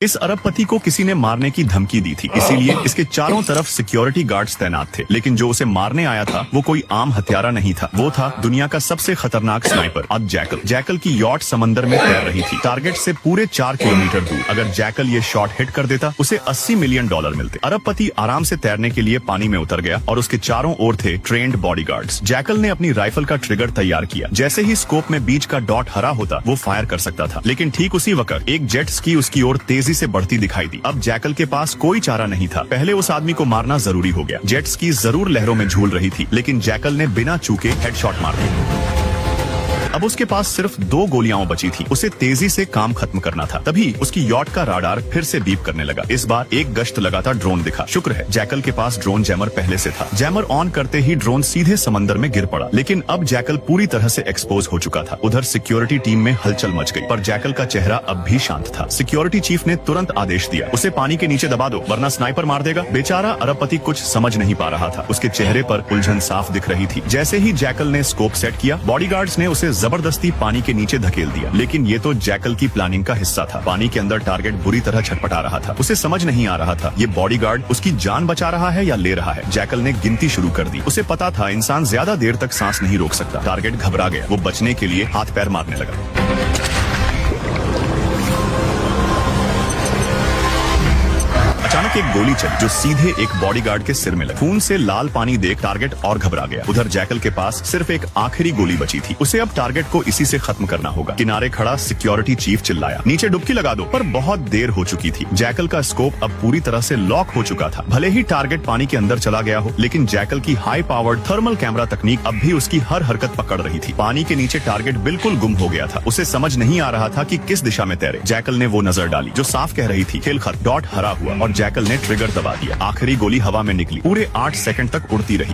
इस अरबपति को किसी ने मारने की धमकी दी थी, इसीलिए इसके चारों तरफ सिक्योरिटी गार्ड्स तैनात थे। लेकिन जो उसे मारने आया था वो कोई आम हत्यारा नहीं था, वो था दुनिया का सबसे खतरनाक स्नाइपर अब जैकल। जैकल की यॉट समंदर में तैर रही थी, टारगेट से पूरे 4 किलोमीटर दूर। अगर जैकल ये शॉट हिट कर देता उसे $80 मिलियन मिलते। अरबपति आराम से तैरने के लिए पानी में उतर गया और उसके चारों ओर थे ट्रेन्ड बॉडीगार्ड्स। जैकल ने अपनी राइफल का ट्रिगर तैयार किया। जैसे ही स्कोप में बीच का डॉट हरा होता वो फायर कर सकता था, लेकिन ठीक उसी वक्त एक जेट स्की उसकी ओर तेजी से बढ़ती दिखाई दी। अब जैकल के पास कोई चारा नहीं था, पहले उस आदमी को मारना जरूरी हो गया। जेट स्की जरूर लहरों में झूल रही थी, लेकिन जैकल ने बिना चूके हेडशॉट मार दिया। अब उसके पास सिर्फ 2 गोलियां बची थी, उसे तेजी से काम खत्म करना था। तभी उसकी यॉट का राडार फिर से बीप करने लगा। इस बार एक गश्त लगाता ड्रोन दिखा। शुक्र है जैकल के पास ड्रोन जैमर पहले से था। जैमर ऑन करते ही ड्रोन सीधे समंदर में गिर पड़ा। लेकिन अब जैकल पूरी तरह से एक्सपोज हो चुका था। उधर सिक्योरिटी टीम में हलचल मच गई, पर जैकल का चेहरा अब भी शांत था। सिक्योरिटी चीफ ने तुरंत आदेश दिया, उसे पानी के नीचे दबा दो वरना स्नाइपर मार देगा। बेचारा अरबपति कुछ समझ नहीं पा रहा था, उसके चेहरे पर उलझन साफ दिख रही थी। जैसे ही जैकल ने स्कोप सेट किया, बॉडीगार्ड्स ने उसे जबरदस्ती पानी के नीचे धकेल दिया। लेकिन ये तो जैकल की प्लानिंग का हिस्सा था। पानी के अंदर टारगेट बुरी तरह छटपटा रहा था। उसे समझ नहीं आ रहा था ये बॉडीगार्ड उसकी जान बचा रहा है या ले रहा है। जैकल ने गिनती शुरू कर दी। उसे पता था इंसान ज्यादा देर तक सांस नहीं रोक सकता। टारगेट घबरा गया, वो बचने के लिए हाथ पैर मारने लगा। अचानक एक गोली चली जो सीधे एक बॉडीगार्ड के सिर में लगी। खून से लाल पानी देख टारगेट और घबरा गया। उधर जैकल के पास सिर्फ एक आखिरी गोली बची थी, उसे अब टारगेट को इसी से खत्म करना होगा। किनारे खड़ा सिक्योरिटी चीफ चिल्लाया, नीचे डुबकी लगा दो, पर बहुत देर हो चुकी थी। जैकल का स्कोप अब पूरी तरह से लॉक हो चुका था। भले ही टारगेट पानी के अंदर चला गया हो, लेकिन जैकल की हाई पावर्ड थर्मल कैमरा तकनीक अब भी उसकी हर हरकत पकड़ रही थी। पानी के नीचे टारगेट बिल्कुल गुम हो गया था। उसे समझ नहीं आ रहा था कि किस दिशा में तैरे। जैकल ने वो नजर डाली जो साफ कह रही थी खेल खत्म। डॉट हरा हुआ और जैकल ने ट्रिगर दबा दिया। आखिरी गोली हवा में निकली, पूरे 8 सेकंड तक उड़ती रही।